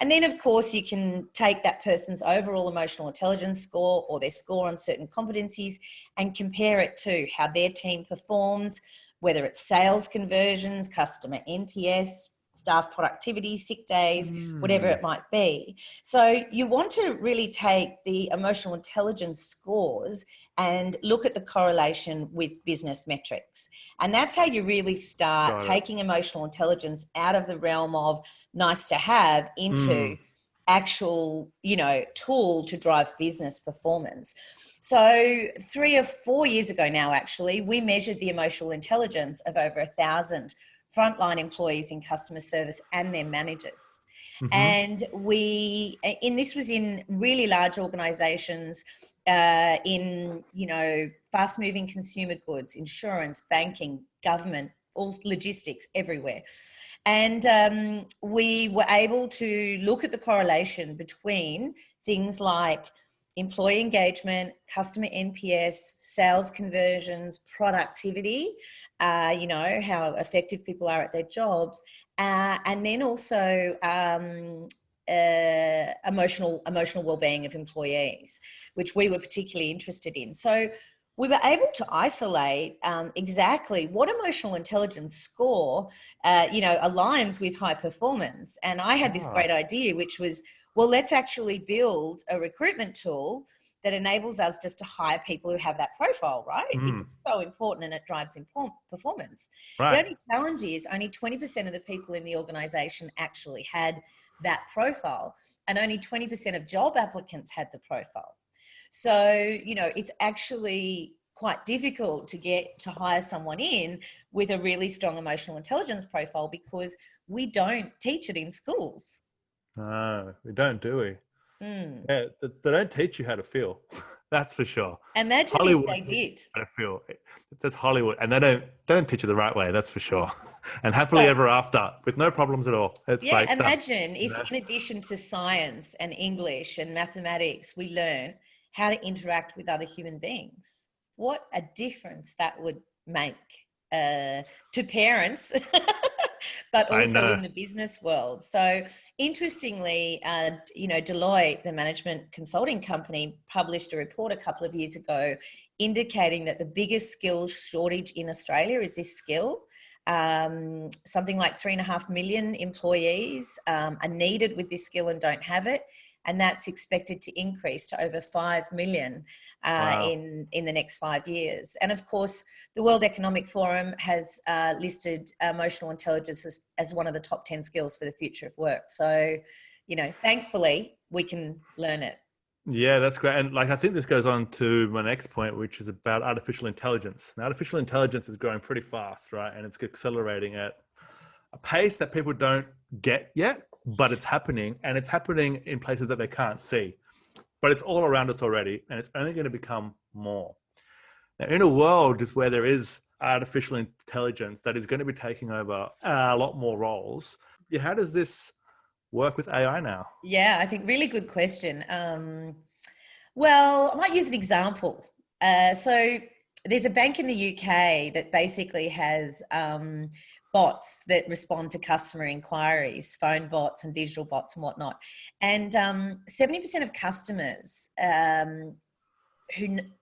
And then, of course, you can take that person's overall emotional intelligence score or their score on certain competencies and compare it to how their team performs, whether it's sales conversions, customer NPS, staff productivity, sick days, whatever it might be. So you want to really take the emotional intelligence scores and look at the correlation with business metrics. And that's how you really start taking emotional intelligence out of the realm of nice to have into actual, tool to drive business performance. So 3 or 4 years ago now, actually, we measured the emotional intelligence of over 1,000 frontline employees in customer service and their managers. And this was in really large organizations, in, fast moving consumer goods, insurance, banking, government, all logistics, everywhere. And we were able to look at the correlation between things like employee engagement, customer NPS, sales conversions, productivity, how effective people are at their jobs, and then also emotional well-being of employees, which we were particularly interested in. So we were able to isolate exactly what emotional intelligence score, aligns with high performance. And I had this great idea, which was, well, let's actually build a recruitment tool that enables us just to hire people who have that profile, right? If it's so important and it drives performance. Right. The only challenge is only 20% of the people in the organization actually had that profile, and only 20% of job applicants had the profile. So, it's actually quite difficult to hire someone in with a really strong emotional intelligence profile because we don't teach it in schools. No, we don't, do we? Yeah, they don't teach you how to feel. That's for sure. Imagine Hollywood if they did. How to feel. That's Hollywood, and they don't teach you the right way. That's for sure. And happily ever after, with no problems at all. It's imagine if, in addition to science and English and mathematics, we learn how to interact with other human beings. What a difference that would make to parents. But also in the business world. So interestingly, Deloitte, the management consulting company, published a report a couple of years ago indicating that the biggest skill shortage in Australia is this skill. Something like 3.5 million employees are needed with this skill and don't have it. And that's expected to increase to over 5 million in the next 5 years. And of course, the World Economic Forum has listed emotional intelligence as one of the top 10 skills for the future of work. So, thankfully, we can learn it. Yeah, that's great. And I think this goes on to my next point, which is about artificial intelligence. Now, artificial intelligence is growing pretty fast, right? And it's accelerating at a pace that people don't get yet, but it's happening, and it's happening in places that they can't see. But it's all around us already, and it's only going to become more. Now, in a world where there is artificial intelligence that is going to be taking over a lot more roles, how does this work with AI now? Yeah, I think really good question. Well, I might use an example. So there's a bank in the UK that basically has bots that respond to customer inquiries, phone bots and digital bots and whatnot. And 70% of customers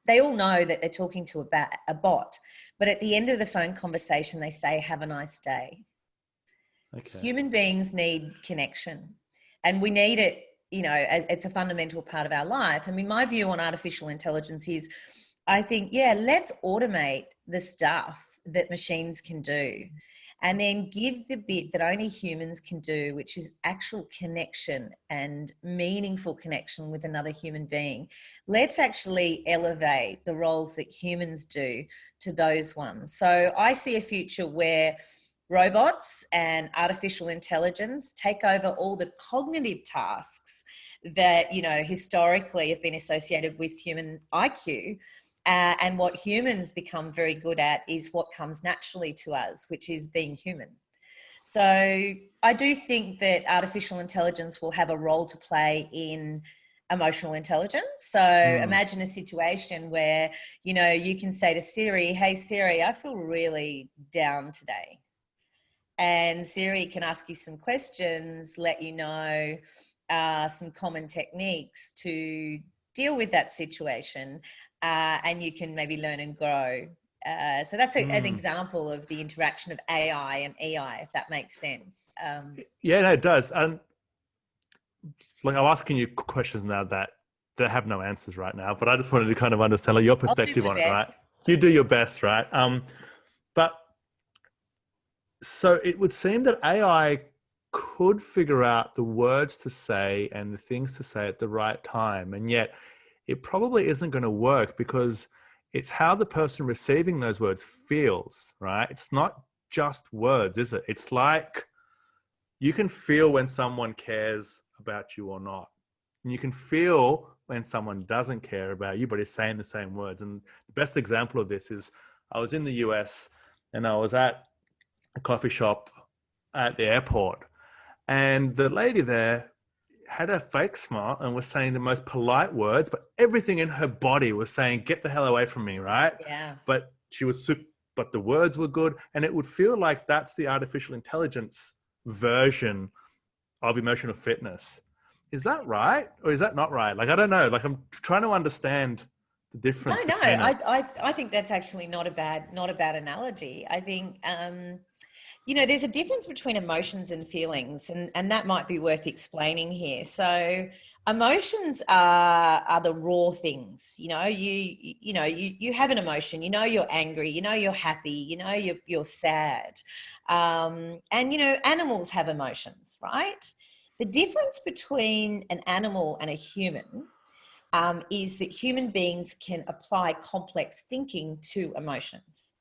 they all know that they're talking to a bot, but at the end of the phone conversation, they say, "Have a nice day." Okay. Human beings need connection, and we need it, as it's a fundamental part of our life. I mean, my view on artificial intelligence is, I think, let's automate the stuff that machines can do. and then give the bit that only humans can do, which is actual connection and meaningful connection with another human being. Let's actually elevate the roles that humans do to those ones. So I see a future where robots and artificial intelligence take over all the cognitive tasks that, you know, historically have been associated with human IQ. And what humans become very good at is what comes naturally to us, which is being human. So I do think that artificial intelligence will have a role to play in emotional intelligence. So imagine a situation where, you know, you can say to Siri, hey Siri, I feel really down today. And Siri can ask you some questions, let you know some common techniques to deal with that situation, and you can maybe learn and grow. So that's an example of the interaction of AI and EI, if that makes sense. Yeah, no, it does. And like, I'm asking you questions now that have no answers right now, but I just wanted to kind of understand like your perspective on it, right? You do your best, right? But so it would seem that AI could figure out the words to say and the things to say at the right time. And yet it probably isn't going to work because it's how the person receiving those words feels, right? It's not just words, is it? It's like you can feel when someone cares about you or not. And you can feel when someone doesn't care about you, but is saying the same words. And the best example of this is I was in the US and I was at a coffee shop at the airport, and the lady there had a fake smile and was saying the most polite words, but everything in her body was saying, get the hell away from me, right? Yeah. But she was but the words were good. And it would feel like that's the artificial intelligence version of emotional fitness. Is that right? Or is that not right? Like, I don't know. Like, I'm trying to understand the difference between it. I think that's actually not a bad analogy. I think, you know, there's a difference between emotions and feelings, and that might be worth explaining here. So emotions are the raw things. You know, you have an emotion, you know, you're angry, you know, you're happy, you know, you're sad. And, you know, animals have emotions, right? The difference between an animal and a human is that human beings can apply complex thinking to emotions.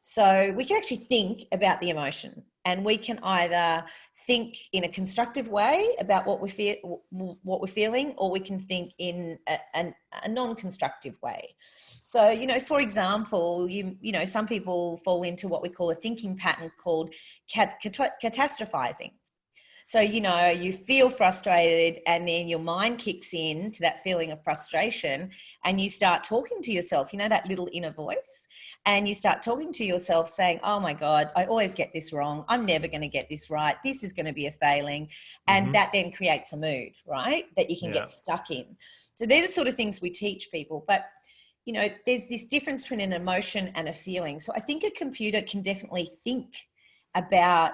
So we can actually think about the emotion, and we can either think in a constructive way about what we're feeling, or we can think in a non-constructive way. So, you know, for example, you know, some people fall into what we call a thinking pattern called catastrophizing. So, you know, you feel frustrated and then your mind kicks in to that feeling of frustration and you start talking to yourself, you know, that little inner voice, and you start talking to yourself saying, oh my God, I always get this wrong. I'm never going to get this right. This is going to be a failing. And that then creates a mood, right? That you can get stuck in. So they're the sort of things we teach people. But, you know, there's this difference between an emotion and a feeling. So I think a computer can definitely think about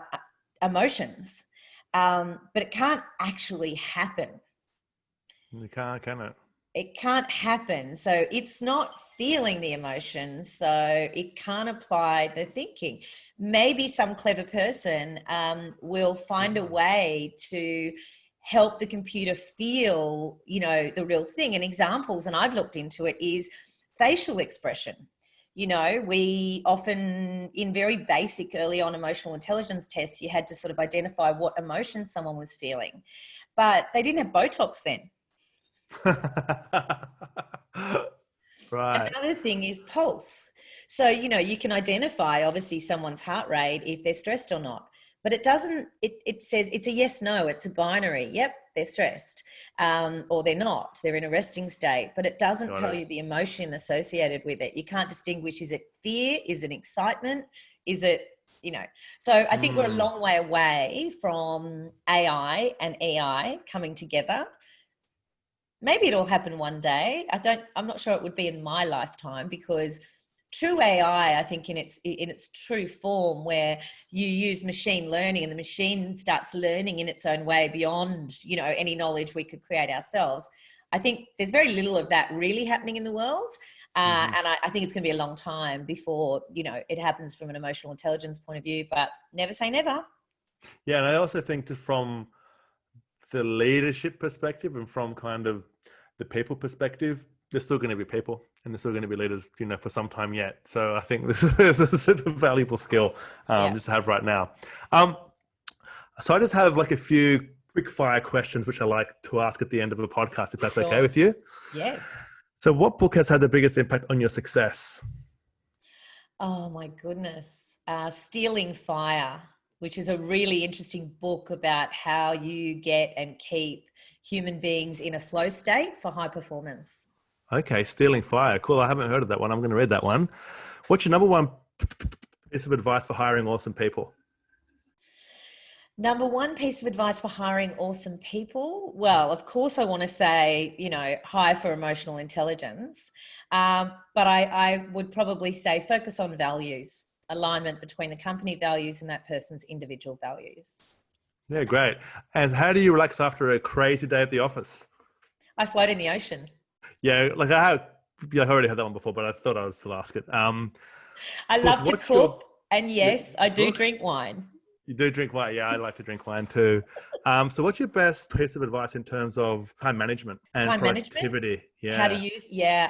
emotions. But it can't actually happen. It can't, can it? It can't happen. So it's not feeling the emotions. So it can't apply the thinking. Maybe some clever person will find a way to help the computer feel, you know, the real thing. And examples, and I've looked into it, is facial expression. You know, we often, in very basic early on emotional intelligence tests, you had to sort of identify what emotion someone was feeling. But they didn't have Botox then. Right. Another thing is pulse. So, you know, you can identify obviously someone's heart rate if they're stressed or not. But it doesn't, it says it's a yes, no, it's a binary. Yep, they're stressed, or they're not, they're in a resting state, but it doesn't tell you the emotion associated with it. You can't distinguish, is it fear? Is it excitement? Is it, you know, so I think we're a long way away from AI and EI coming together. Maybe it'll happen one day. I'm not sure it would be in my lifetime, because true AI, I think in its true form, where you use machine learning and the machine starts learning in its own way beyond, you know, any knowledge we could create ourselves. I think there's very little of that really happening in the world. And I think it's going to be a long time before, it happens from an emotional intelligence point of view, but never say never. Yeah. And I also think from the leadership perspective and from kind of the people perspective, there's still going to be people and there's still going to be leaders, for some time yet. So I think this is a valuable skill just to have right now. So I just have like a few quick fire questions, which I like to ask at the end of a podcast, if that's okay with you. Yes. So what book has had the biggest impact on your success? Oh my goodness. Stealing Fire, which is a really interesting book about how you get and keep human beings in a flow state for high performance. Okay, Stealing Fire. Cool. I haven't heard of that one. I'm going to read that one. What's your number one piece of advice for hiring awesome people? Number one piece of advice for hiring awesome people? Well, of course, I want to say, hire for emotional intelligence. But I would probably say focus on values, alignment between the company values and that person's individual values. Yeah, great. And how do you relax after a crazy day at the office? I float in the ocean. Yeah, like I already had that one before, but I thought I would still ask it. I love to cook, and yes, I do drink wine. You do drink wine. Yeah, I like to drink wine too. So what's your best piece of advice in terms of time management and productivity? Yeah. How to use,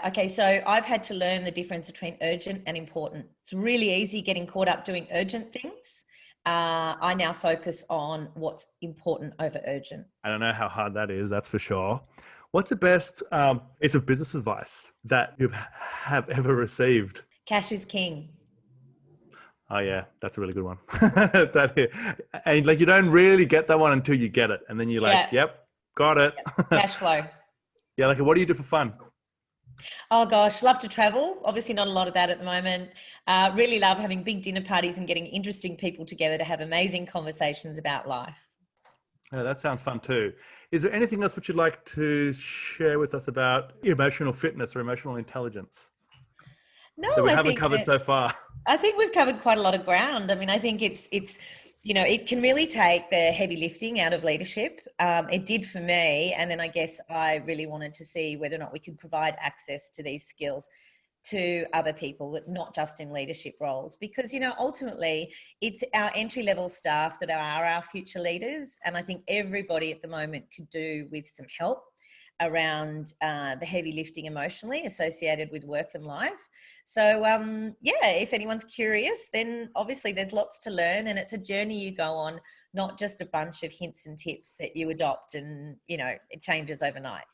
okay. So I've had to learn the difference between urgent and important. It's really easy getting caught up doing urgent things. I now focus on what's important over urgent. I don't know how hard that is, that's for sure. What's the best piece of business advice that you have ever received? Cash is king. Oh yeah, that's a really good one. And like you don't really get that one until you get it, and then you're like, "Yep, got it." Cash flow. Yeah, like what do you do for fun? Oh gosh, love to travel. Obviously not a lot of that at the moment. Really love having big dinner parties and getting interesting people together to have amazing conversations about life. Yeah, that sounds fun too. Is there anything else which you'd like to share with us about emotional fitness or emotional intelligence? No, that we haven't covered so far. I think we've covered quite a lot of ground. I mean, I think it's it can really take the heavy lifting out of leadership. It did for me. And then I guess I really wanted to see whether or not we could provide access to these skills to other people, not just in leadership roles, because, ultimately it's our entry-level staff that are our future leaders. And I think everybody at the moment could do with some help around the heavy lifting emotionally associated with work and life. So if anyone's curious, then obviously there's lots to learn, and it's a journey you go on, not just a bunch of hints and tips that you adopt and, it changes overnight.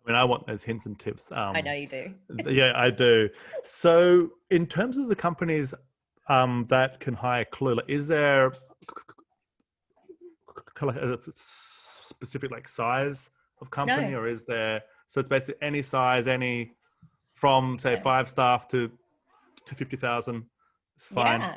I mean, I want those hints and tips. I know you do. Yeah, I do. So in terms of the companies that can hire Kleu, is there a specific size of company? No. Or is there, so it's basically any size, from say 5 staff to 50,000, it's fine. Yeah,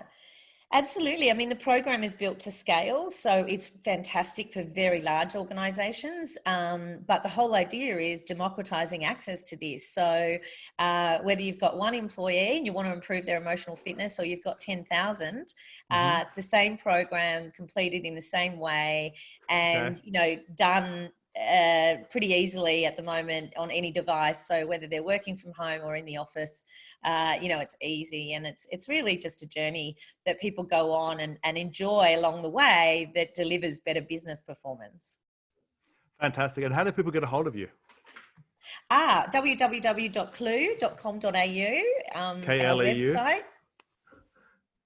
absolutely. I mean, the program is built to scale, so it's fantastic for very large organizations. But the whole idea is democratizing access to this. So whether you've got 1 employee and you want to improve their emotional fitness, or you've got 10,000, it's the same program completed in the same way, and done pretty easily at the moment on any device. So whether they're working from home or in the office, it's easy, and it's really just a journey that people go on and enjoy along the way that delivers better business performance. Fantastic. And how do people get a hold of you? www.kleu.com.au, Kleu. website.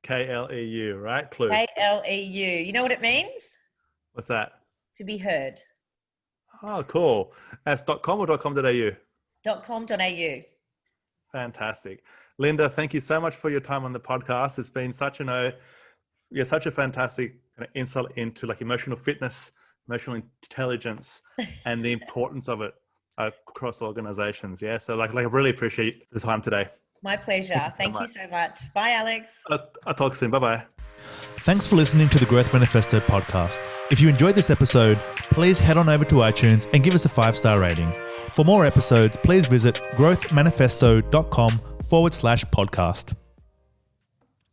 Kleu, right? Kleu. Kleu. You know what it means? What's that? To be heard. Oh, cool. That's .com or .com.au? .com.au. Fantastic. Linda, thank you so much for your time on the podcast. It's been such a fantastic insight into emotional fitness, emotional intelligence, and the importance of it across organizations. Yeah. So I really appreciate the time today. My pleasure. Thank you so much. Bye, Alex. I'll talk soon. Bye-bye. Thanks for listening to the Growth Manifesto podcast. If you enjoyed this episode, please head on over to iTunes and give us a 5-star rating. For more episodes, please visit growthmanifesto.com/podcast.